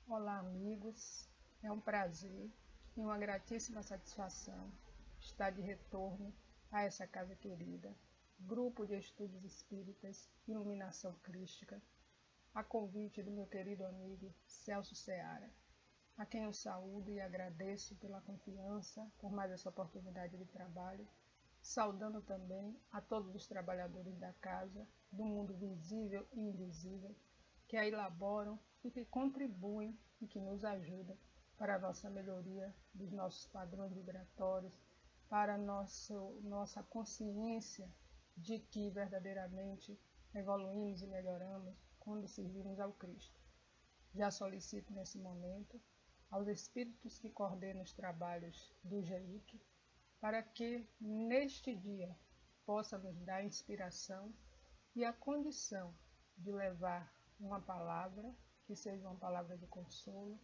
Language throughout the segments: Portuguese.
Olá, amigos. É um prazer e uma gratíssima satisfação estar de retorno a essa casa querida, Grupo de Estudos Espíritas Iluminação Crística, a convite do meu querido amigo Celso Seara, a quem eu saúdo e agradeço pela confiança, por mais essa oportunidade de trabalho, saudando também a todos os trabalhadores da casa, do mundo visível e invisível, que a elaboram e que contribuem e que nos ajudam para a nossa melhoria dos nossos padrões vibratórios, para a nossa consciência de que verdadeiramente evoluímos e melhoramos quando servimos ao Cristo. Já solicito nesse momento aos espíritos que coordenam os trabalhos do GEIC para que neste dia possa nos dar inspiração e a condição de levar uma palavra que seja uma palavra de consolo,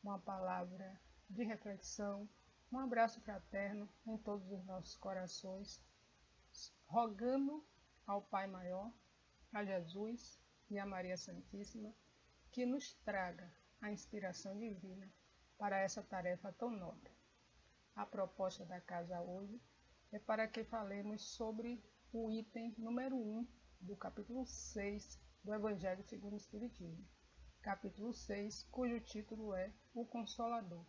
uma palavra de reflexão, um abraço fraterno em todos os nossos corações, rogando ao Pai Maior, a Jesus e a Maria Santíssima, que nos traga a inspiração divina para essa tarefa tão nobre. A proposta da casa hoje é para que falemos sobre o item número 1 do capítulo 6 do Evangelho segundo o Espiritismo. Capítulo 6, cujo título é O Consolador.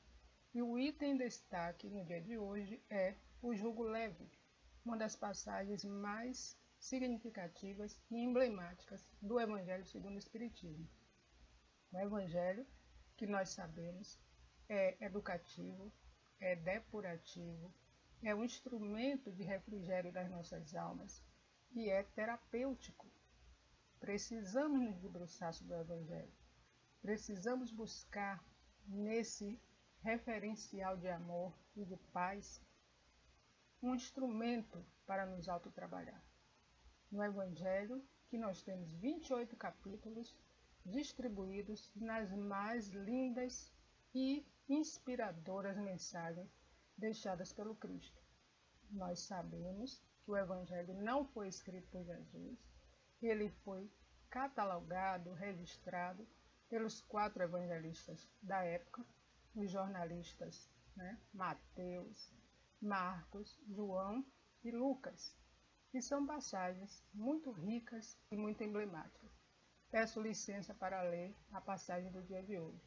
E o item em destaque no dia de hoje é o jugo leve, uma das passagens mais significativas e emblemáticas do Evangelho segundo o Espiritismo. O Evangelho, que nós sabemos, é educativo, é depurativo, é um instrumento de refrigério das nossas almas e é terapêutico. Precisamos nos debruçar sobre o Evangelho. Precisamos buscar nesse referencial de amor e de paz um instrumento para nos autotrabalhar. No Evangelho, que nós temos 28 capítulos distribuídos nas mais lindas e inspiradoras mensagens deixadas pelo Cristo. Nós sabemos que o Evangelho não foi escrito por Jesus, ele foi catalogado, registrado pelos 4 evangelistas da época, os jornalistas, Mateus, Marcos, João e Lucas, e são passagens muito ricas e muito emblemáticas. Peço licença para ler a passagem do dia de hoje.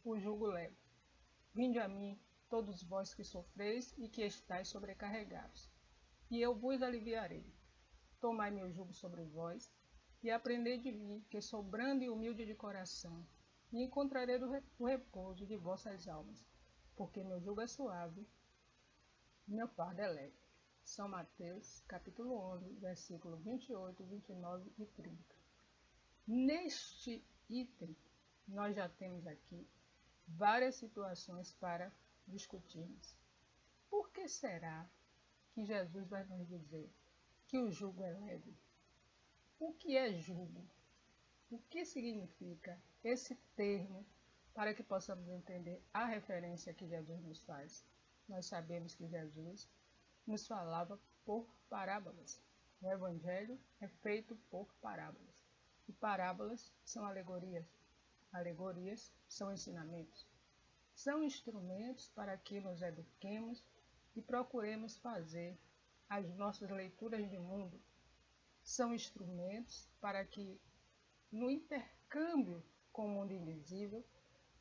O jugo leve. Vinde a mim, todos vós que sofreis e que estáis sobrecarregados, e eu vos aliviarei. Tomai meu jugo sobre vós, e aprendei de mim, que sou brando e humilde de coração, e encontrarei o repouso de vossas almas, porque meu jugo é suave, meu fardo é leve. São Mateus, capítulo 11, versículo 28, 29 e 30. Neste item, nós já temos aqui várias situações para discutirmos. Por que será que Jesus vai nos dizer que o jugo é leve? O que é jugo? O que significa esse termo para que possamos entender a referência que Jesus nos faz? Nós sabemos que Jesus nos falava por parábolas. O Evangelho é feito por parábolas. E parábolas são alegorias. Alegorias são ensinamentos. São instrumentos para que nos eduquemos e procuremos fazer as nossas leituras de mundo. São instrumentos para que, no intercâmbio com o mundo invisível,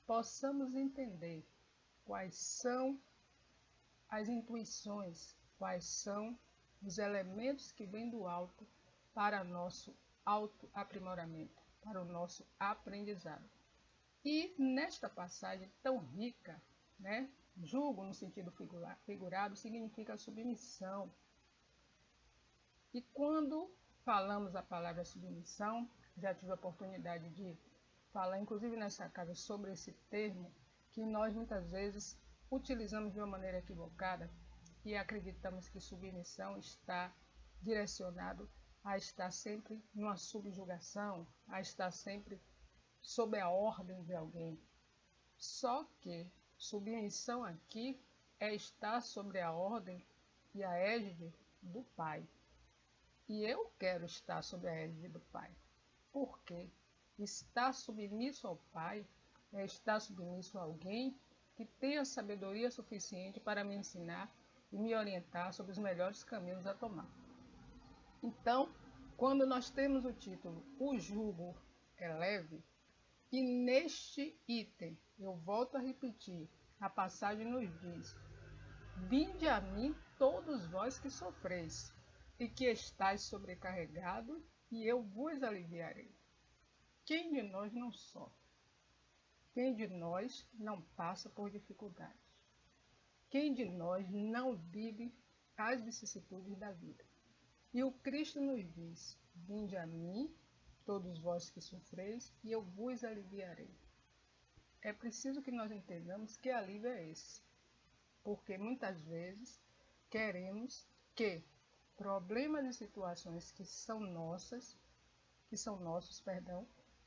possamos entender quais são as intuições, quais são os elementos que vêm do alto para nosso autoaprimoramento, para o nosso aprendizado. E nesta passagem tão rica, jugo no sentido figurado significa submissão. E quando falamos a palavra submissão, já tive a oportunidade de falar, inclusive nessa casa, sobre esse termo, que nós muitas vezes utilizamos de uma maneira equivocada e acreditamos que submissão está direcionado a estar sempre numa subjugação, a estar sempre sob a ordem de alguém. Só que submissão aqui é estar sobre a ordem e a égide do Pai. E eu quero estar sob a égide do Pai. Porque estar submisso ao Pai é estar submisso a alguém que tenha sabedoria suficiente para me ensinar e me orientar sobre os melhores caminhos a tomar. Então, quando nós temos o título O Jugo é Leve, e neste item, eu volto a repetir, a passagem nos diz: Vinde a mim todos vós que sofreis, e que estáis sobrecarregados, e eu vos aliviarei. Quem de nós não sofre? Quem de nós não passa por dificuldades? Quem de nós não vive as vicissitudes da vida? E o Cristo nos diz: Vinde a mim, todos vós que sofreis, e eu vos aliviarei. É preciso que nós entendamos que alívio é esse, porque muitas vezes queremos que problemas e situações que são nossos,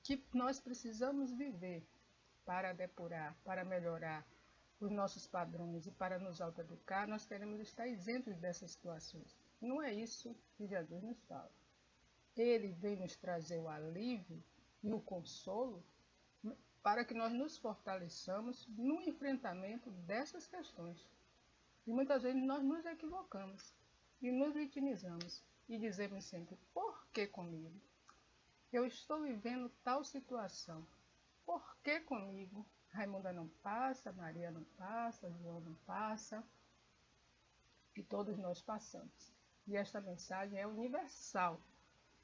que nós precisamos viver para depurar, para melhorar os nossos padrões e para nos autoeducar, nós queremos estar isentos dessas situações. Não é isso que Jesus nos fala. Ele vem nos trazer o alívio e o consolo para que nós nos fortaleçamos no enfrentamento dessas questões. E muitas vezes nós nos equivocamos e nos vitimizamos e dizemos sempre: por que comigo? Eu estou vivendo tal situação. Por que comigo? Raimunda não passa, Maria não passa, João não passa. E todos nós passamos. E esta mensagem é universal.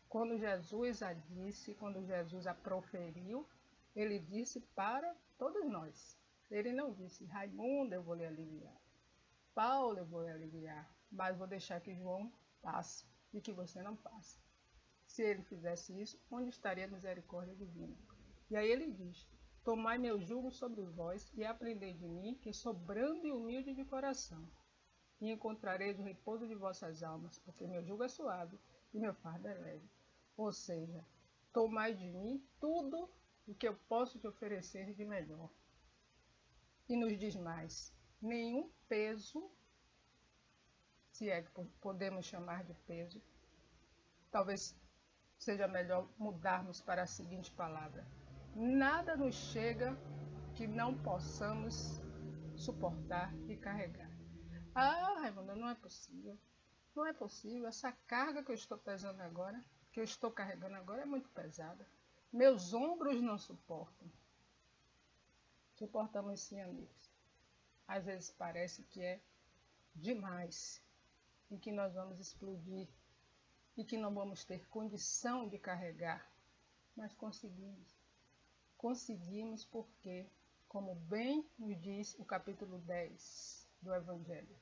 Quando Jesus a disse, quando Jesus a proferiu, ele disse para todos nós. Ele não disse: Raimunda, eu vou lhe aliviar. Paulo, eu vou lhe aliviar. Mas vou deixar que João passe e que você não passe. Se ele fizesse isso, onde estaria a misericórdia divina? E aí ele diz: Tomai meu jugo sobre vós e aprendei de mim, que sou brando e humilde de coração, e encontrareis o repouso de vossas almas, porque meu jugo é suave e meu fardo é leve. Ou seja, tomai de mim tudo o que eu posso te oferecer de melhor. E nos diz mais: nenhum peso, se é que podemos chamar de peso, talvez seja melhor mudarmos para a seguinte palavra: nada nos chega que não possamos suportar e carregar. Ah, Raimunda, não é possível. Não é possível. Essa carga que eu estou pesando agora, que eu estou carregando agora, é muito pesada. Meus ombros não suportam. Suportamos sim, amigos. Às vezes parece que é demais e que nós vamos explodir e que não vamos ter condição de carregar. Mas conseguimos. Conseguimos porque, como bem nos diz o capítulo 10 do Evangelho,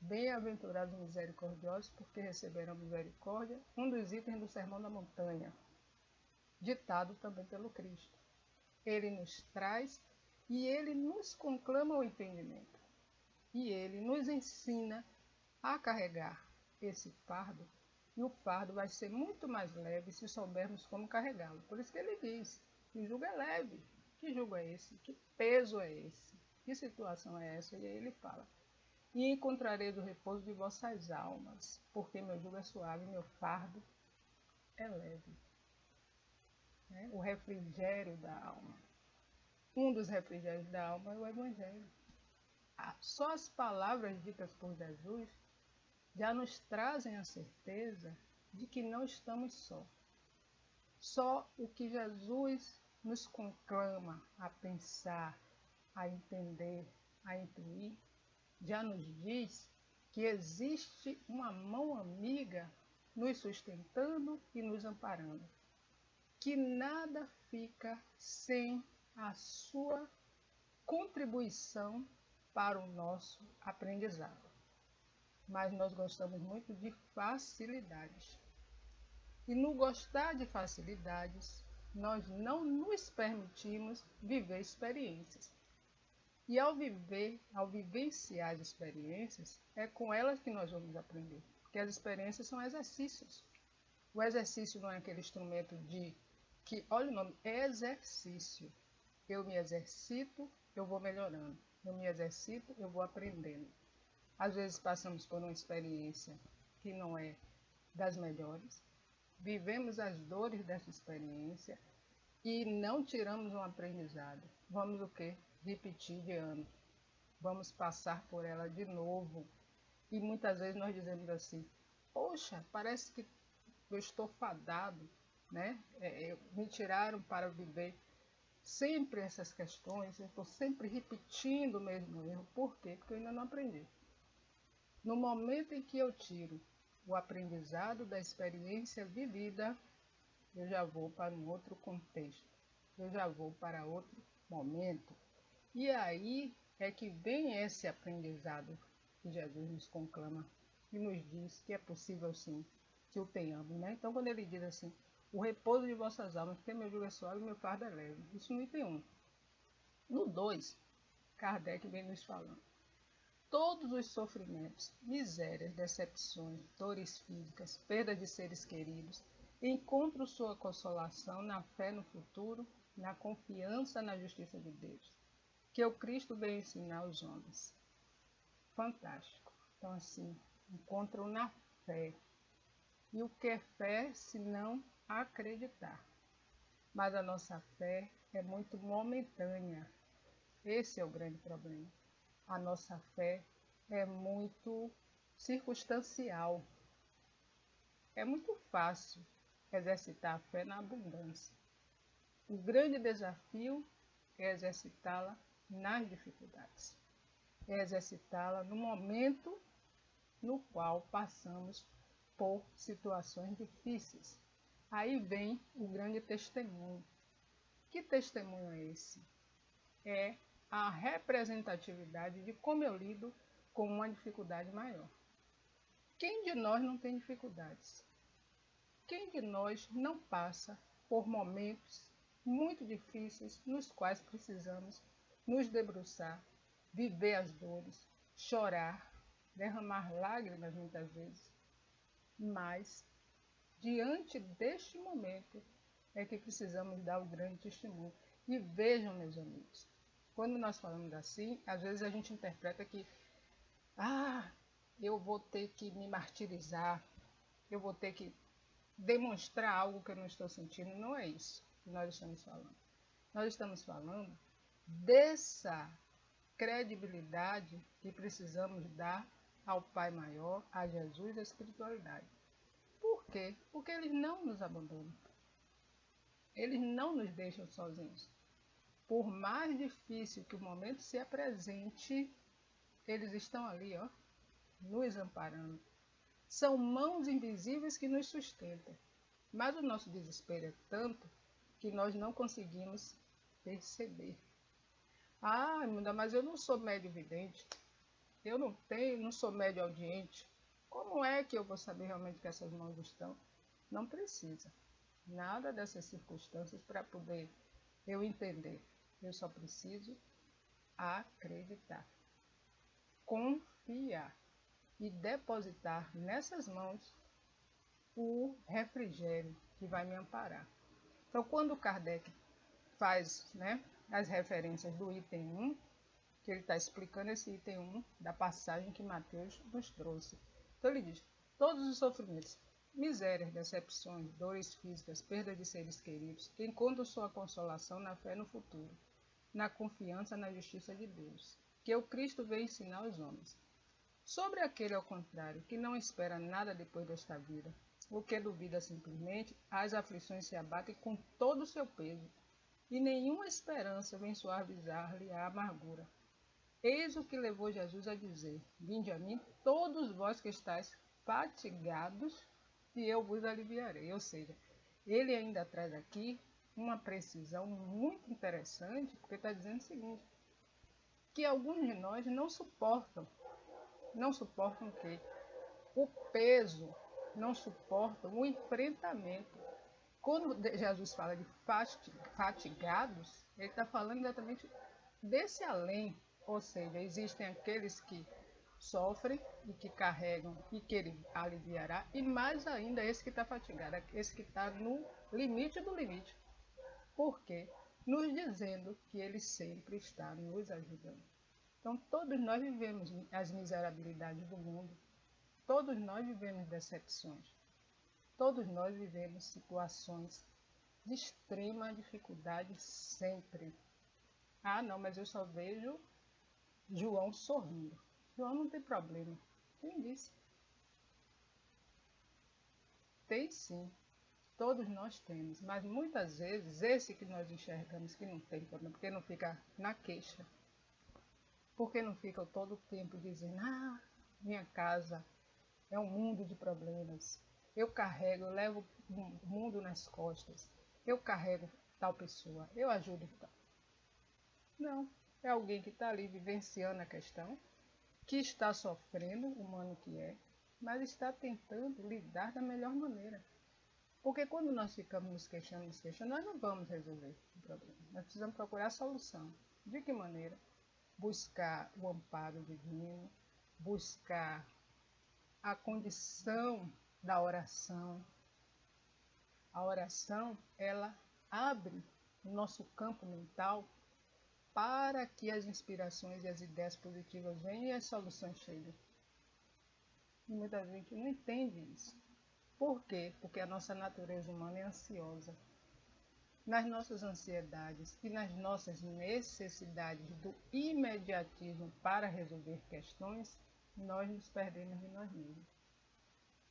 bem-aventurados misericordiosos, porque receberão misericórdia, um dos itens do Sermão da Montanha, ditado também pelo Cristo. Ele nos traz e ele nos conclama o entendimento. E ele nos ensina a carregar esse fardo, e o fardo vai ser muito mais leve se soubermos como carregá-lo. Por isso que ele diz: que jugo é leve. Que jugo é esse? Que peso é esse? Que situação é essa? E aí ele fala: e encontrareis o repouso de vossas almas, porque meu jugo é suave, meu fardo é leve. O refrigério da alma. Um dos refrigérios da alma é o Evangelho. Só as palavras ditas por Jesus já nos trazem a certeza de que não estamos só. Só o que Jesus nos conclama a pensar, a entender, a intuir, já nos diz que existe uma mão amiga nos sustentando e nos amparando, que nada fica sem a sua contribuição para o nosso aprendizado. Mas nós gostamos muito de facilidades. E no gostar de facilidades, nós não nos permitimos viver experiências. E ao vivenciar as experiências, é com elas que nós vamos aprender. Porque as experiências são exercícios. O exercício não é aquele instrumento olha o nome, exercício. Eu me exercito, eu vou melhorando. Eu me exercito, eu vou aprendendo. Às vezes passamos por uma experiência que não é das melhores. Vivemos as dores dessa experiência. e não tiramos um aprendizado, vamos o quê? Repetir de ano. Vamos passar por ela de novo. E muitas vezes nós dizemos assim, poxa, parece que eu estou fadado, né? Me tiraram para viver sempre essas questões, eu estou sempre repetindo o mesmo erro. Por quê? Porque eu ainda não aprendi. No momento em que eu tiro o aprendizado da experiência vivida, eu já vou para um outro contexto, eu já vou para outro momento. E aí é que vem esse aprendizado que Jesus nos conclama e nos diz que é possível sim que o tenhamos, né? Então, quando ele diz assim, o repouso de vossas almas, porque meu jugo é suave e meu fardo é leve. Isso no item 1. No 2, Kardec vem nos falando. Todos os sofrimentos, misérias, decepções, dores físicas, perda de seres queridos, encontram sua consolação na fé no futuro, na confiança na justiça de Deus, que o Cristo veio ensinar aos homens. Fantástico. Então, assim, encontram na fé. E o que é fé se não acreditar? Mas a nossa fé é muito momentânea. Esse é o grande problema. A nossa fé é muito circunstancial. É muito fácil exercitar a fé na abundância. O grande desafio é exercitá-la nas dificuldades. É exercitá-la no momento no qual passamos por situações difíceis. Aí vem o grande testemunho. Que testemunho é esse? É a representatividade de como eu lido com uma dificuldade maior. Quem de nós não tem dificuldades? Quem de nós não passa por momentos muito difíceis nos quais precisamos nos debruçar, viver as dores, chorar, derramar lágrimas muitas vezes? Mas, diante deste momento, é que precisamos dar o grande testemunho. E vejam, meus amigos, quando nós falamos assim, às vezes a gente interpreta que, eu vou ter que me martirizar, eu vou ter que demonstrar algo que eu não estou sentindo. Não é isso que nós estamos falando. Nós estamos falando dessa credibilidade que precisamos dar ao Pai Maior, a Jesus, a espiritualidade. Por quê? Porque eles não nos abandonam. Eles não nos deixam sozinhos. Por mais difícil que o momento se apresente, eles estão ali, ó, nos amparando. São mãos invisíveis que nos sustentam. Mas o nosso desespero é tanto que nós não conseguimos perceber. Mas eu não sou médio vidente. Eu não sou médio audiente. Como é que eu vou saber realmente que essas mãos estão? Não precisa. Nada dessas circunstâncias para poder eu entender. Eu só preciso acreditar, confiar e depositar nessas mãos o refrigério que vai me amparar. Então, quando Kardec faz, né, as referências do item 1, que ele está explicando esse item 1 da passagem que Mateus nos trouxe. Então ele diz, todos os sofrimentos, misérias, decepções, dores físicas, perda de seres queridos, encontram sua consolação na fé no futuro, na confiança na justiça de Deus, que o Cristo veio ensinar aos homens. Sobre aquele, ao contrário, que não espera nada depois desta vida, o que duvida simplesmente, as aflições se abatem com todo o seu peso, e nenhuma esperança vem suavizar-lhe a amargura. Eis o que levou Jesus a dizer, vinde a mim, todos vós que estáis fatigados, e eu vos aliviarei. Ou seja, ele ainda traz aqui uma precisão muito interessante, porque está dizendo o seguinte, que alguns de nós não suportam o quê? O peso, não suportam o enfrentamento. Quando Jesus fala de fatigados, ele está falando exatamente desse além, ou seja, existem aqueles que sofrem e que carregam e que ele aliviará, e mais ainda esse que está fatigado, esse que está no limite do limite. Por quê? Nos dizendo que ele sempre está nos ajudando. Então, todos nós vivemos as miserabilidades do mundo, todos nós vivemos decepções, todos nós vivemos situações de extrema dificuldade sempre. Ah, não, mas eu só vejo João sorrindo. João não tem problema. Quem disse? Tem sim. Todos nós temos, mas muitas vezes esse que nós enxergamos que não tem problema, porque não fica na queixa, porque não fica todo o tempo dizendo, ah, minha casa é um mundo de problemas, eu carrego, eu levo o mundo nas costas, eu carrego tal pessoa, eu ajudo tal. Não, é alguém que está ali vivenciando a questão, que está sofrendo, humano que é, mas está tentando lidar da melhor maneira. Porque quando nós ficamos nos queixando, nós não vamos resolver o problema. Nós precisamos procurar a solução. De que maneira? Buscar o amparo divino, buscar a condição da oração. A oração, ela abre o nosso campo mental para que as inspirações e as ideias positivas venham e as soluções cheguem. E muita gente não entende isso. Por quê? Porque a nossa natureza humana é ansiosa. Nas nossas ansiedades e nas nossas necessidades do imediatismo para resolver questões, nós nos perdemos de nós mesmos.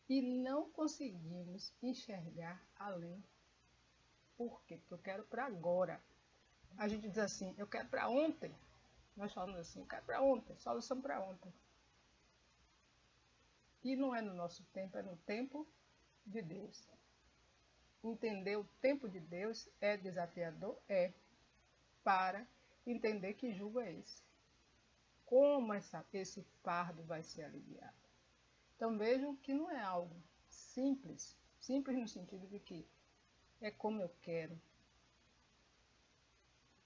E não conseguimos enxergar além. Por quê? Porque eu quero para agora. A gente diz assim, eu quero para ontem. Nós falamos assim, eu quero para ontem, solução para ontem. E não é no nosso tempo, é no tempo de Deus. Entender o tempo de Deus é desafiador? É. Para entender que jugo é esse. Como esse fardo vai ser aliviado. Então vejam que não é algo simples. Simples no sentido de que é como eu quero.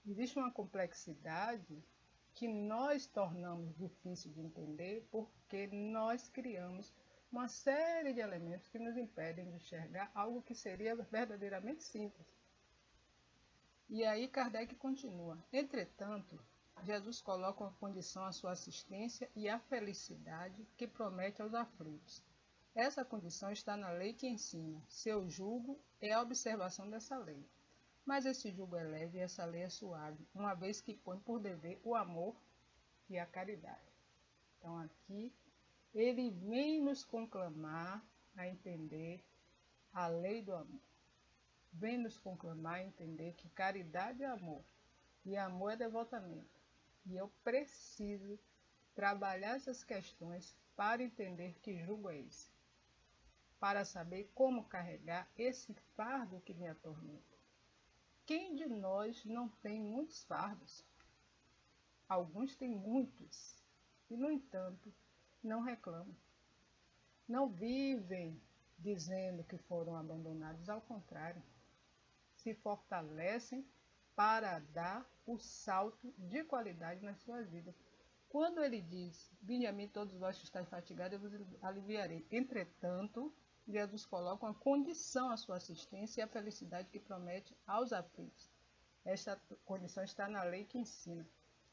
Existe uma complexidade que nós tornamos difícil de entender porque nós criamos uma série de elementos que nos impedem de enxergar algo que seria verdadeiramente simples. E aí Kardec continua. Entretanto, Jesus coloca uma condição à sua assistência e à felicidade que promete aos aflitos. Essa condição está na lei que ensina. Seu jugo é a observação dessa lei. Mas esse jugo é leve e essa lei é suave, uma vez que põe por dever o amor e a caridade. Então aqui ele vem nos conclamar a entender a lei do amor. Vem nos conclamar a entender que caridade é amor e amor é devotamento. E eu preciso trabalhar essas questões para entender que jugo é esse. Para saber como carregar esse fardo que me atormenta. Quem de nós não tem muitos fardos? Alguns têm muitos. E, no entanto, não reclamam. Não vivem dizendo que foram abandonados. Ao contrário, se fortalecem para dar o salto de qualidade nas suas vidas. Quando ele diz, vinde a mim todos vós que estáis fatigados, eu vos aliviarei. Entretanto, Jesus coloca uma condição à sua assistência e à felicidade que promete aos aflitos. Esta condição está na lei que ensina.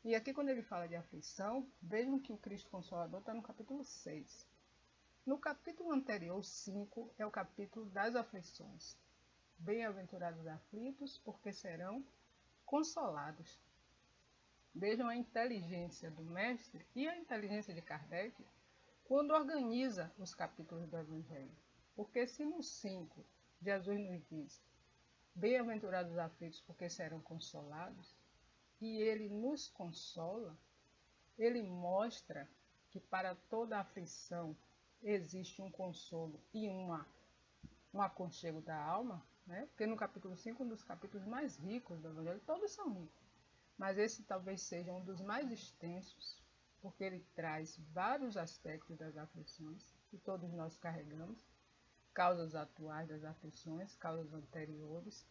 E aqui quando ele fala de aflição, vejam que o Cristo Consolador está no capítulo 6. No capítulo anterior, 5, é o capítulo das aflições. Bem-aventurados os aflitos, porque serão consolados. Vejam a inteligência do mestre e a inteligência de Kardec quando organiza os capítulos do Evangelho. Porque se no 5 Jesus nos diz, bem-aventurados os aflitos porque serão consolados, e ele nos consola, ele mostra que para toda aflição existe um consolo e um aconchego da alma, né? Porque no capítulo 5, um dos capítulos mais ricos do Evangelho, todos são ricos, mas esse talvez seja um dos mais extensos, porque ele traz vários aspectos das aflições que todos nós carregamos, causas atuais das aflições, causas anteriores,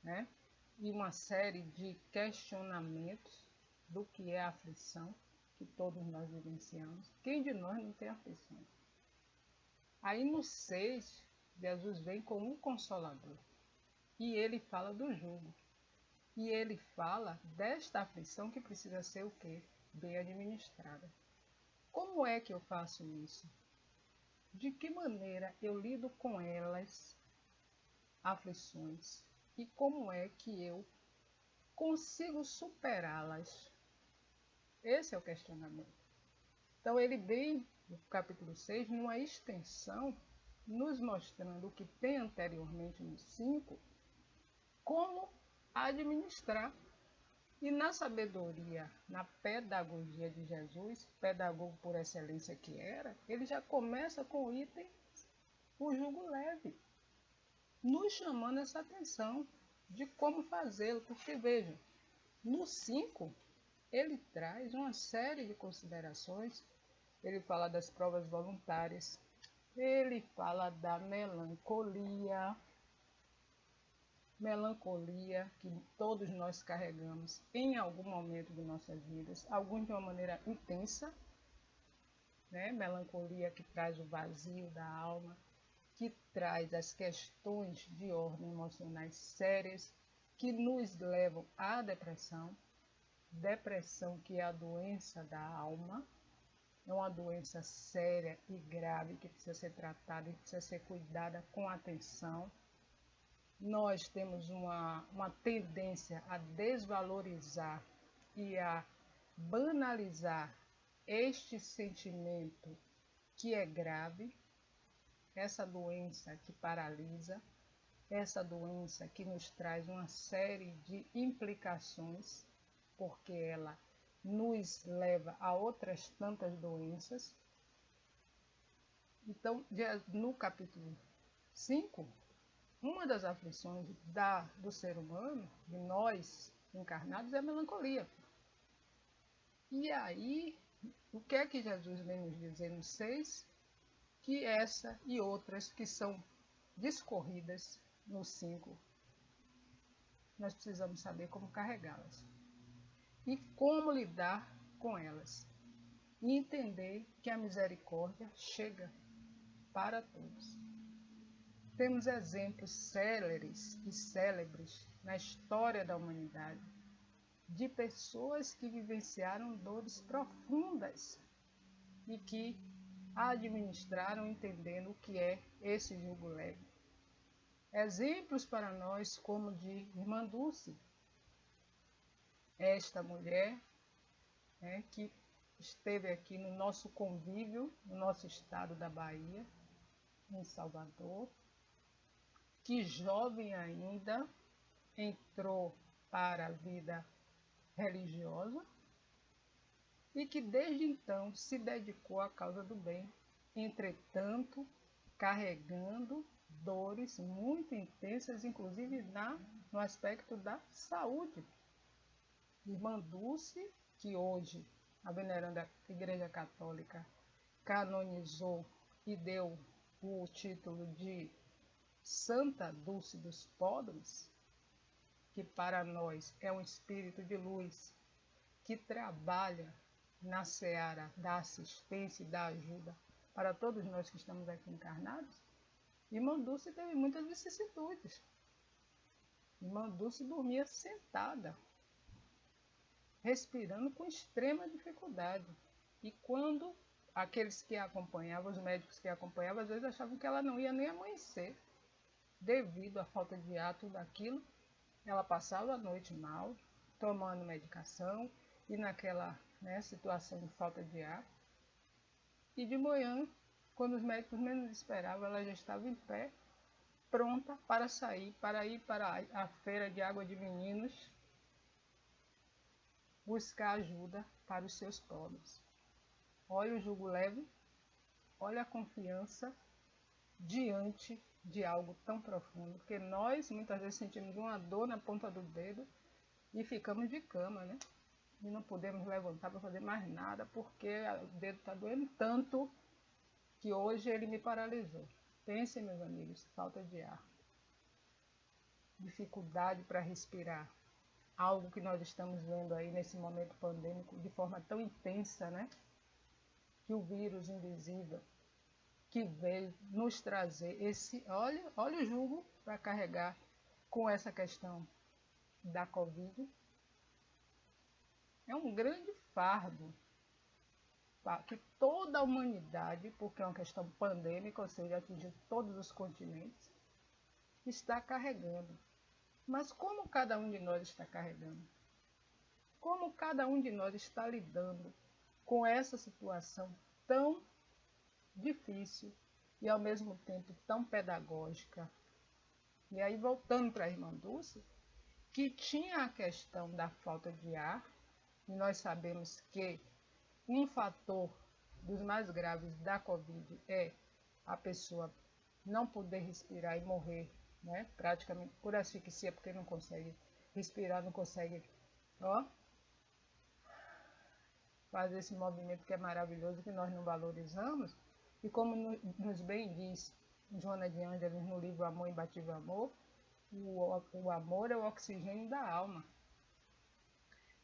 né? E uma série de questionamentos do que é a aflição, que todos nós vivenciamos. Quem de nós não tem aflição? Aí no 6, Jesus vem como um consolador, e ele fala do jugo. E ele fala desta aflição que precisa ser o quê? Bem administrada. Como é que eu faço isso? De que maneira eu lido com elas, aflições, e como é que eu consigo superá-las? Esse é o questionamento. Então ele vem, no capítulo 6, numa extensão, nos mostrando o que tem anteriormente no 5, como administrar. E na sabedoria, na pedagogia de Jesus, pedagogo por excelência que era, ele já começa com o item, o jugo leve, nos chamando essa atenção de como fazê-lo. Porque vejam, no 5, ele traz uma série de considerações. Ele fala das provas voluntárias, ele fala da melancolia que todos nós carregamos em algum momento de nossas vidas, alguns de uma maneira intensa, né? Melancolia que traz o vazio da alma, que traz as questões de ordem emocionais sérias que nos levam à depressão. Depressão, que é a doença da alma, é uma doença séria e grave que precisa ser tratada e precisa ser cuidada com atenção. Nós temos uma tendência a desvalorizar e a banalizar este sentimento que é grave, essa doença que paralisa, essa doença que nos traz uma série de implicações, porque ela nos leva a outras tantas doenças. Então, no capítulo 5, uma das aflições do ser humano, de nós encarnados, é a melancolia. E aí, o que é que Jesus vem nos dizer no 6? Que essa e outras que são discorridas no 5, nós precisamos saber como carregá-las e como lidar com elas. E entender que a misericórdia chega para todos. Temos exemplos céleres e célebres na história da humanidade de pessoas que vivenciaram dores profundas e que administraram entendendo o que é esse jugo leve. Exemplos para nós como de Irmã Dulce, esta mulher, né, que esteve aqui no nosso convívio, no nosso estado da Bahia, em Salvador, que jovem ainda entrou para a vida religiosa e que desde então se dedicou à causa do bem, entretanto carregando dores muito intensas, inclusive no aspecto da saúde. Irmã Dulce, que hoje a veneranda Igreja Católica canonizou e deu o título de Santa Dulce dos Pobres, que para nós é um espírito de luz que trabalha na seara da assistência e da ajuda para todos nós que estamos aqui encarnados. Irmã Dulce teve muitas vicissitudes. Irmã Dulce dormia sentada, respirando com extrema dificuldade. E quando aqueles que a acompanhavam, os médicos que a acompanhavam, às vezes achavam que ela não ia nem amanhecer, devido à falta de ar, tudo aquilo, ela passava a noite mal, tomando medicação e naquela situação de falta de ar. E de manhã, quando os médicos menos esperavam, ela já estava em pé, pronta para sair, para ir para a feira de água de meninos, buscar ajuda para os seus pobres. Olha o jugo leve, olha a confiança diante de algo tão profundo, porque nós muitas vezes sentimos uma dor na ponta do dedo e ficamos de cama, né? E não podemos levantar para fazer mais nada, porque o dedo está doendo tanto que hoje ele me paralisou. Pensem, meus amigos, falta de ar, dificuldade para respirar, algo que nós estamos vendo aí nesse momento pandêmico de forma tão intensa, né? Que o vírus invisível que veio nos trazer esse, olha o jugo para carregar com essa questão da Covid. É um grande fardo que toda a humanidade, porque é uma questão pandêmica, ou seja, atingiu todos os continentes, está carregando. Mas como cada um de nós está carregando? Como cada um de nós está lidando com essa situação tão difícil e ao mesmo tempo tão pedagógica? E aí, voltando para a irmã Dulce, que tinha a questão da falta de ar, e nós sabemos que um fator dos mais graves da Covid é a pessoa não poder respirar e morrer, né? Praticamente por asfixia, porque não consegue respirar, não consegue, ó, fazer esse movimento que é maravilhoso, que nós não valorizamos. E como nos bem diz Joana de Ângeles no livro Amor Imbatível Amor, o amor é o oxigênio da alma.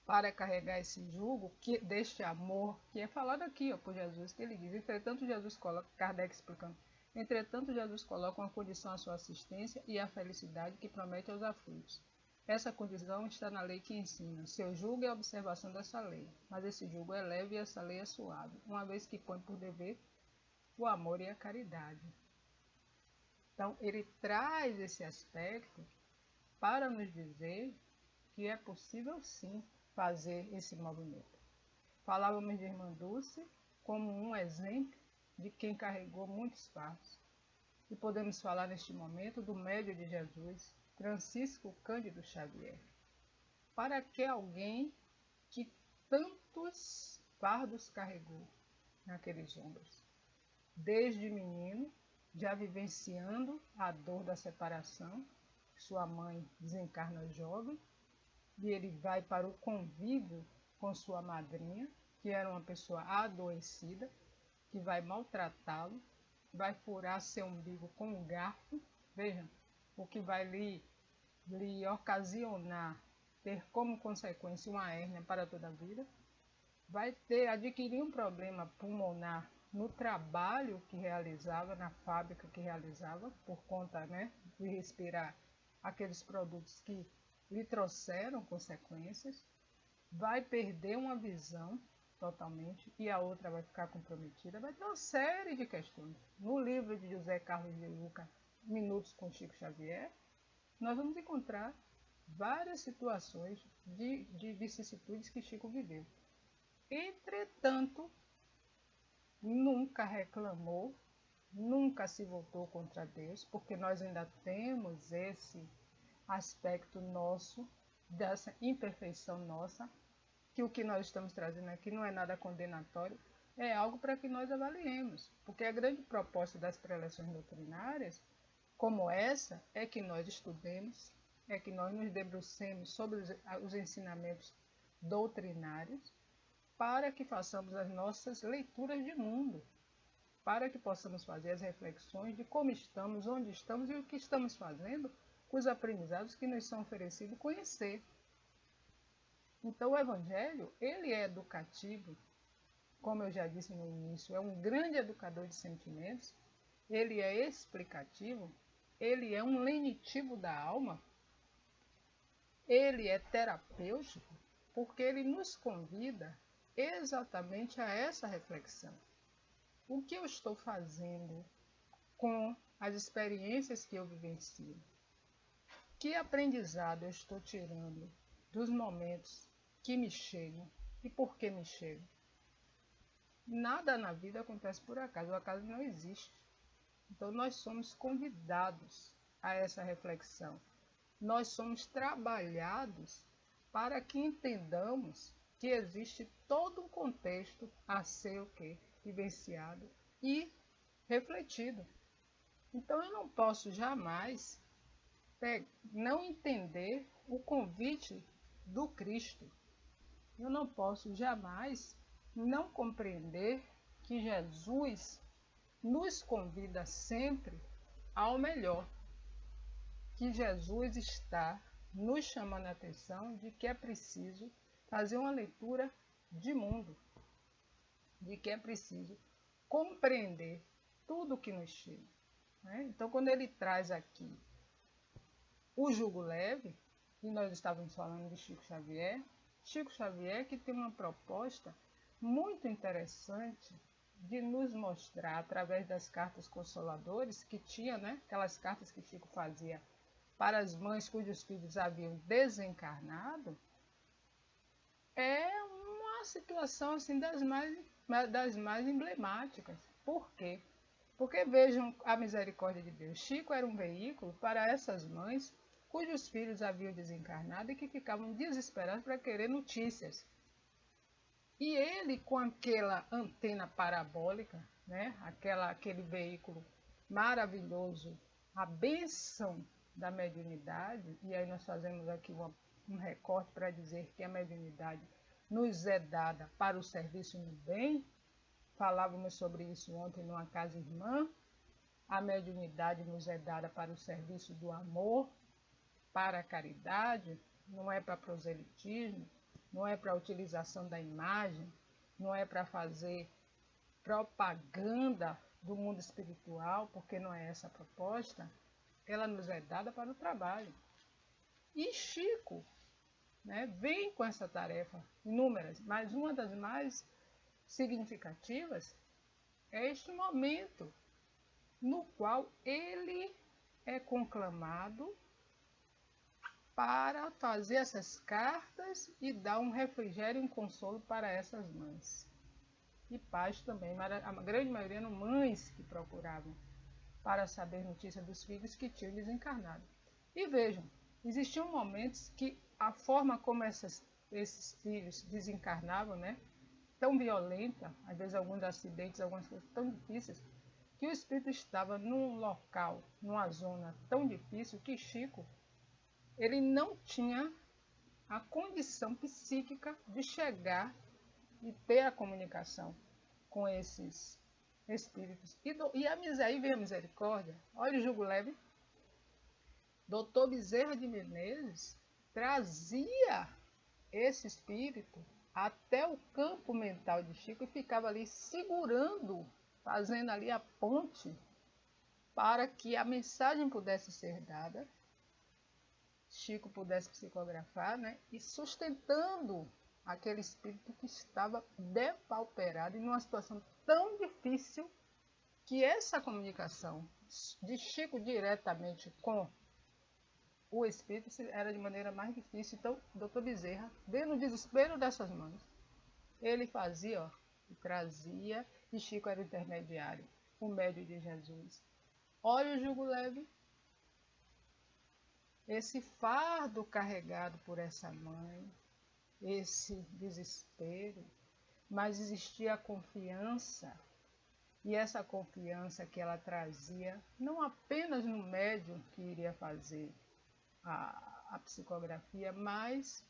Para carregar esse jugo deste amor, que é falado aqui ó, por Jesus, que ele diz, entretanto Jesus coloca, Kardec explicando, entretanto Jesus coloca uma condição à sua assistência e à felicidade que promete aos aflitos. Essa condição está na lei que ensina. Seu jugo é a observação dessa lei, mas esse jugo é leve e essa lei é suave, uma vez que põe por dever o amor e a caridade. Então, ele traz esse aspecto para nos dizer que é possível sim fazer esse movimento. Falávamos de Irmã Dulce como um exemplo de quem carregou muitos fardos. E podemos falar neste momento do médio de Jesus, Francisco Cândido Xavier. Para que alguém que tantos fardos carregou naqueles ombros, desde menino, já vivenciando a dor da separação, sua mãe desencarna jovem, e ele vai para o convívio com sua madrinha, que era uma pessoa adoecida, que vai maltratá-lo, vai furar seu umbigo com um garfo, vejam, o que vai lhe ocasionar ter como consequência uma hérnia para toda a vida, vai adquirir um problema pulmonar no trabalho que realizava, na fábrica que realizava, por conta, né, de respirar aqueles produtos que lhe trouxeram consequências, vai perder uma visão totalmente e a outra vai ficar comprometida, vai ter uma série de questões. No livro de José Carlos de Luca, Minutos com Chico Xavier, nós vamos encontrar várias situações de vicissitudes que Chico viveu. Entretanto, nunca reclamou, nunca se voltou contra Deus, porque nós ainda temos esse aspecto nosso, dessa imperfeição nossa, que o que nós estamos trazendo aqui não é nada condenatório, é algo para que nós avaliemos, porque a grande proposta das preleções doutrinárias, como essa, é que nós estudemos, é que nós nos debrucemos sobre os ensinamentos doutrinários, para que façamos as nossas leituras de mundo, para que possamos fazer as reflexões de como estamos, onde estamos e o que estamos fazendo com os aprendizados que nos são oferecidos conhecer. Então o Evangelho, ele é educativo, como eu já disse no início, é um grande educador de sentimentos, ele é explicativo, ele é um lenitivo da alma, ele é terapêutico, porque ele nos convida exatamente a essa reflexão. O que eu estou fazendo com as experiências que eu vivencio? Que aprendizado eu estou tirando dos momentos que me chegam e por que me chegam? Nada na vida acontece por acaso, o acaso não existe. Então nós somos convidados a essa reflexão. Nós somos trabalhados para que entendamos que existe todo um contexto a ser o quê? Vivenciado e refletido. Então eu não posso jamais não entender o convite do Cristo. Eu não posso jamais não compreender que Jesus nos convida sempre ao melhor. Que Jesus está nos chamando a atenção de que é preciso fazer uma leitura de mundo, de que é preciso compreender tudo o que nos chega. Né? Então, quando ele traz aqui o jugo leve, e nós estávamos falando de Chico Xavier que tem uma proposta muito interessante de nos mostrar, através das cartas consoladoras que tinha, né? Aquelas cartas que Chico fazia para as mães cujos filhos haviam desencarnado, é uma situação assim das mais emblemáticas. Por quê? Porque vejam a misericórdia de Deus. Chico era um veículo para essas mães cujos filhos haviam desencarnado e que ficavam desesperados para querer notícias. E ele, com aquela antena parabólica, né, aquele veículo maravilhoso, a bênção da mediunidade, e aí nós fazemos aqui um recorte para dizer que a mediunidade nos é dada para o serviço no bem. Falávamos sobre isso ontem numa casa irmã. A mediunidade nos é dada para o serviço do amor, para a caridade, não é para proselitismo, não é para a utilização da imagem, não é para fazer propaganda do mundo espiritual, porque não é essa a proposta. Ela nos é dada para o trabalho. E Chico, né, vem com essa tarefa inúmeras, mas uma das mais significativas é este momento no qual ele é conclamado para fazer essas cartas e dar um refrigério e um consolo para essas mães. E pais também, a grande maioria eram mães que procuravam para saber notícia dos filhos que tinham desencarnado. E vejam, existiam momentos que a forma como esses filhos desencarnavam, né, tão violenta, às vezes alguns acidentes, algumas coisas tão difíceis, que o espírito estava num local, numa zona tão difícil que Chico, ele não tinha a condição psíquica de chegar e ter a comunicação com esses espíritos. E aí vem a misericórdia. Olha o jugo leve. Doutor Bezerra de Menezes trazia esse espírito até o campo mental de Chico e ficava ali segurando, fazendo ali a ponte para que a mensagem pudesse ser dada, Chico pudesse psicografar, né, e sustentando aquele espírito que estava depauperado em uma situação tão difícil que essa comunicação de Chico diretamente com o espírito era de maneira mais difícil. Então, Dr. Bezerra, vendo o desespero dessas mães, ele fazia, ó, e trazia, e Chico era o intermediário, o médio de Jesus. Olha o jugo leve, esse fardo carregado por essa mãe, esse desespero, mas existia a confiança, e essa confiança que ela trazia, não apenas no médium que iria fazer a psicografia, mas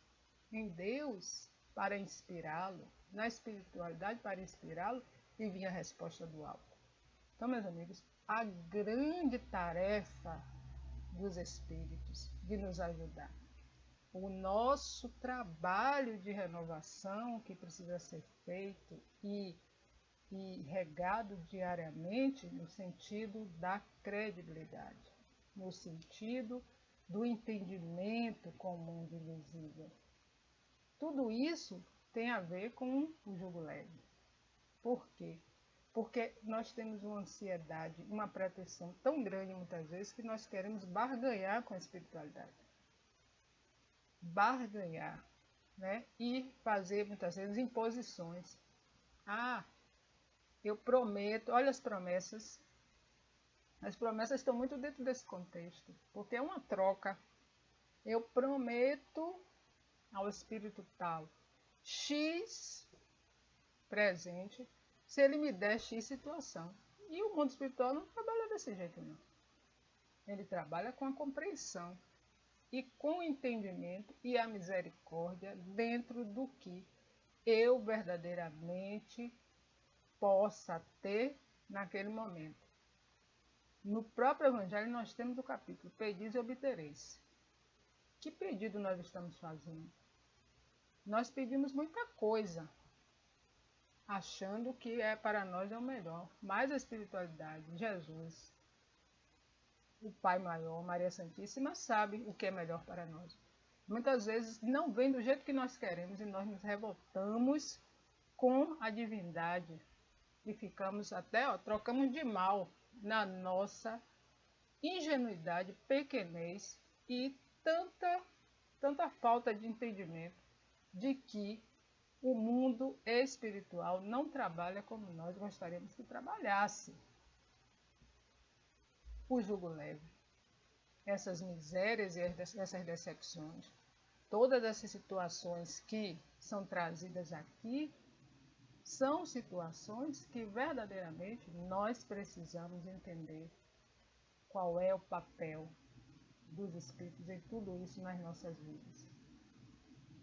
em Deus para inspirá-lo, na espiritualidade para inspirá-lo, e vinha a resposta do alto. Então, meus amigos, a grande tarefa dos espíritos de nos ajudar, o nosso trabalho de renovação que precisa ser feito e regado diariamente no sentido da credibilidade, no sentido do entendimento com o mundo invisível. Tudo isso tem a ver com o jugo leve. Por quê? Porque nós temos uma ansiedade, uma pretensão tão grande muitas vezes que nós queremos barganhar com a espiritualidade. Barganhar, né? E fazer muitas vezes imposições. Ah, eu prometo, olha as promessas. As promessas estão muito dentro desse contexto, porque é uma troca. Eu prometo ao espírito tal X presente se ele me der X situação. E o mundo espiritual não trabalha desse jeito, não. Ele trabalha com a compreensão e com o entendimento e a misericórdia dentro do que eu verdadeiramente possa ter naquele momento. No próprio Evangelho nós temos o capítulo Pedis e obtereis. Que pedido nós estamos fazendo? Nós pedimos muita coisa, achando que para nós é o melhor. Mas a espiritualidade, Jesus, o Pai Maior, Maria Santíssima, sabe o que é melhor para nós. Muitas vezes não vem do jeito que nós queremos e nós nos revoltamos com a divindade e ficamos até, trocamos de mal na nossa ingenuidade, pequenez e tanta falta de entendimento de que o mundo espiritual não trabalha como nós gostaríamos que trabalhasse. O jugo leve, essas misérias e essas decepções, todas essas situações que são trazidas aqui, são situações que verdadeiramente nós precisamos entender qual é o papel dos Espíritos em tudo isso nas nossas vidas.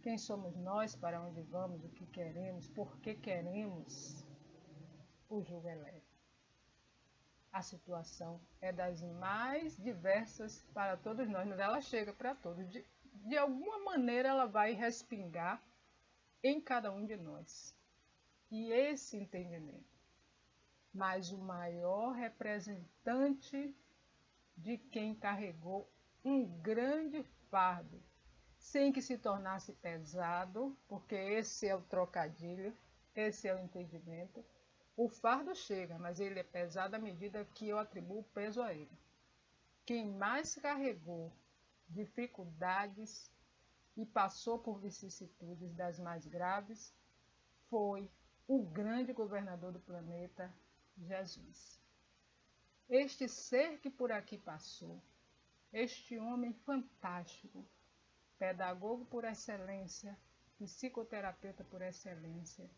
Quem somos nós, para onde vamos, o que queremos, por que queremos, o jugo é leve. A situação é das mais diversas para todos nós, mas ela chega para todos. De alguma maneira ela vai respingar em cada um de nós. E esse entendimento, mas o maior representante de quem carregou um grande fardo, sem que se tornasse pesado, porque esse é o trocadilho, esse é o entendimento. O fardo chega, mas ele é pesado à medida que eu atribuo peso a ele. Quem mais carregou dificuldades e passou por vicissitudes das mais graves foi o grande governador do planeta, Jesus. Este ser que por aqui passou, este homem fantástico, pedagogo por excelência, psicoterapeuta por excelência,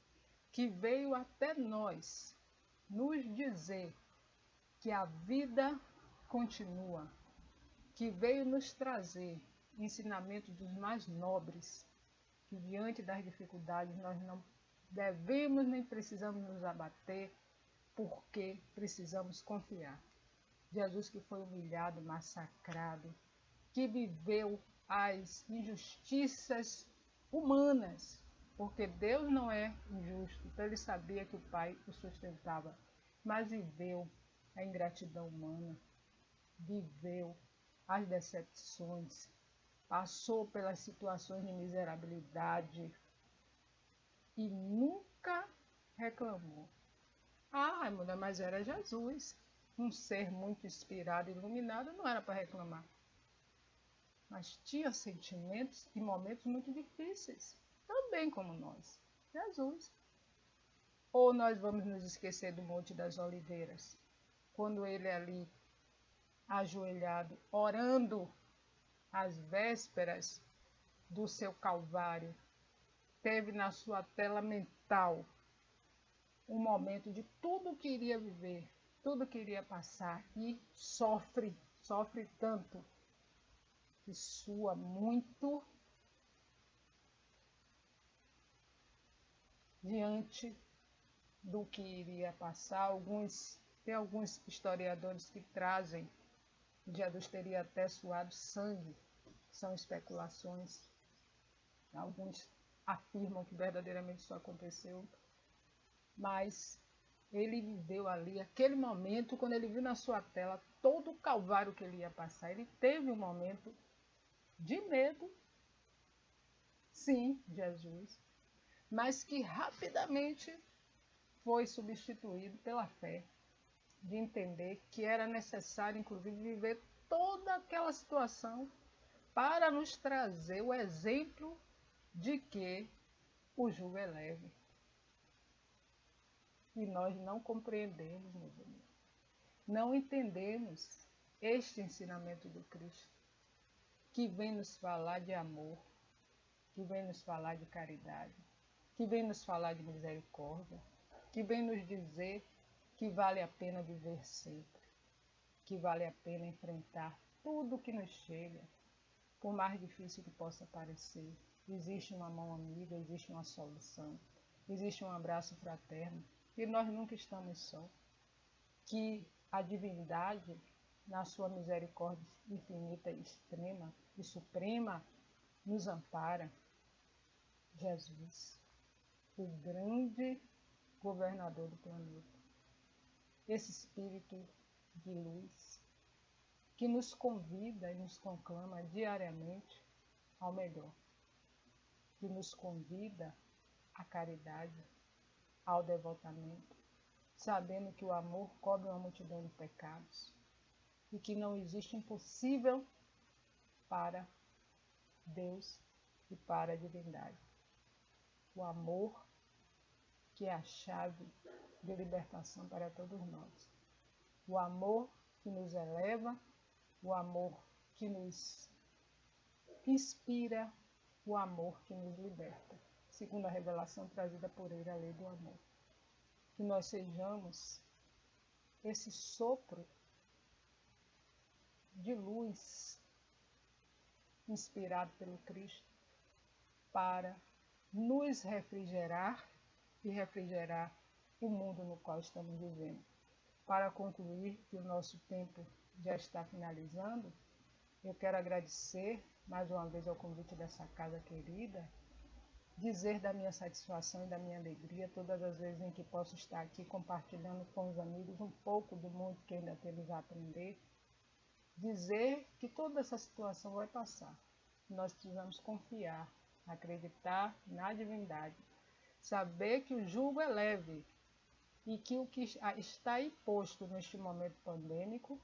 que veio até nós nos dizer que a vida continua, que veio nos trazer ensinamentos dos mais nobres, que diante das dificuldades nós não devemos nem precisamos nos abater, porque precisamos confiar. Jesus que foi humilhado, massacrado, que viveu as injustiças humanas, porque Deus não é injusto, então ele sabia que o Pai o sustentava, mas viveu a ingratidão humana, viveu as decepções, passou pelas situações de miserabilidade e nunca reclamou. Ah, Raimunda, mas era Jesus, um ser muito inspirado e iluminado, não era para reclamar. Mas tinha sentimentos e momentos muito difíceis, também como nós. Jesus. Ou nós vamos nos esquecer do Monte das Oliveiras, quando ele ali, ajoelhado, orando às vésperas do seu Calvário, teve na sua tela mental um momento de tudo que iria viver, tudo que iria passar, e sofre tanto, que sua muito diante do que iria passar. Tem alguns historiadores que trazem que Jesus teria até suado sangue, são especulações. Alguns afirmam que verdadeiramente isso aconteceu, mas ele viveu ali, aquele momento, quando ele viu na sua tela todo o calvário que ele ia passar, ele teve um momento de medo, sim, Jesus, mas que rapidamente foi substituído pela fé, de entender que era necessário, inclusive, viver toda aquela situação para nos trazer o exemplo de que o jugo é leve. E nós não compreendemos, meus amigos, não entendemos este ensinamento do Cristo, que vem nos falar de amor, que vem nos falar de caridade, que vem nos falar de misericórdia, que vem nos dizer que vale a pena viver sempre, que vale a pena enfrentar tudo que nos chega, por mais difícil que possa parecer. Existe uma mão amiga, existe uma solução, existe um abraço fraterno, e nós nunca estamos só. Que a divindade, na sua misericórdia infinita, extrema e suprema, nos ampara. Jesus, o grande governador do planeta, esse Espírito de luz, que nos convida e nos conclama diariamente ao melhor, que nos convida à caridade, ao devotamento, sabendo que o amor cobre uma multidão de pecados e que não existe impossível para Deus e para a divindade. O amor que é a chave de libertação para todos nós. O amor que nos eleva, o amor que nos inspira, o amor que nos liberta, segundo a revelação trazida por ele, a lei do amor. Que nós sejamos esse sopro de luz inspirado pelo Cristo para nos refrigerar e refrigerar o mundo no qual estamos vivendo. Para concluir que o nosso tempo já está finalizando, eu quero agradecer mais uma vez ao convite dessa casa querida, dizer da minha satisfação e da minha alegria todas as vezes em que posso estar aqui compartilhando com os amigos um pouco do mundo que ainda temos a aprender, dizer que toda essa situação vai passar. Nós precisamos confiar, acreditar na divindade, saber que o jugo é leve e que o que está imposto neste momento pandêmico,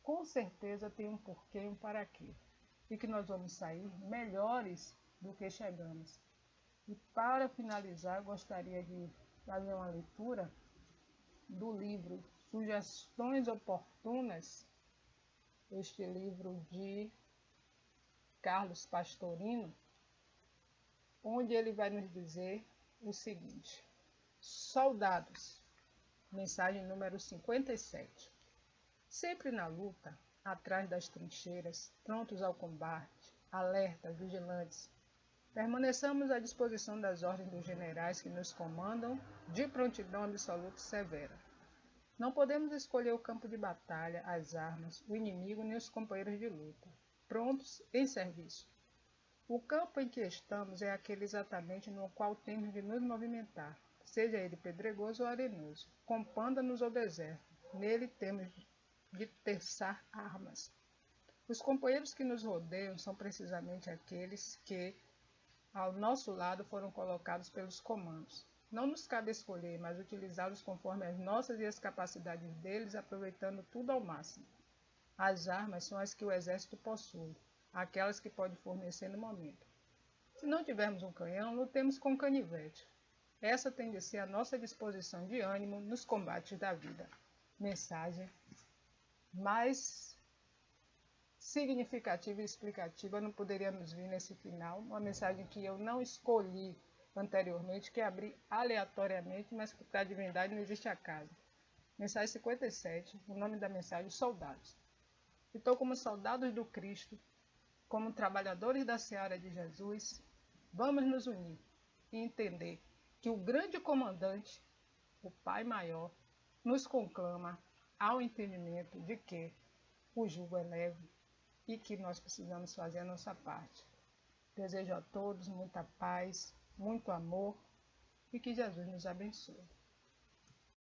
com certeza tem um porquê e um para quê. E que nós vamos sair melhores do que chegamos. E para finalizar, gostaria de fazer uma leitura do livro Sugestões Oportunas, este livro de Carlos Pastorino, onde ele vai nos dizer o seguinte: soldados, mensagem número 57. Sempre na luta, atrás das trincheiras, prontos ao combate, alertas, vigilantes, permaneçamos à disposição das ordens dos generais que nos comandam, de prontidão absoluta e severa. Não podemos escolher o campo de batalha, as armas, o inimigo nem os companheiros de luta, prontos em serviço. O campo em que estamos é aquele exatamente no qual temos de nos movimentar, seja ele pedregoso ou arenoso, com pântanos ou deserto. Nele temos de terçar armas. Os companheiros que nos rodeiam são precisamente aqueles que, ao nosso lado, foram colocados pelos comandos. Não nos cabe escolher, mas utilizá-los conforme as nossas e as capacidades deles, aproveitando tudo ao máximo. As armas são as que o exército possui, aquelas que pode fornecer no momento. Se não tivermos um canhão, lutemos com canivete. Essa tem de ser a nossa disposição de ânimo nos combates da vida. Mensagem mais significativa e explicativa não poderia nos vir nesse final. Uma mensagem que eu não escolhi anteriormente, que abri aleatoriamente, mas que para a divindade não existe acaso. Mensagem 57, o nome da mensagem: soldados. Então, como soldados do Cristo, como trabalhadores da seara de Jesus, vamos nos unir e entender que o grande comandante, o Pai Maior, nos conclama ao entendimento de que o jugo é leve e que nós precisamos fazer a nossa parte. Desejo a todos muita paz, muito amor e que Jesus nos abençoe.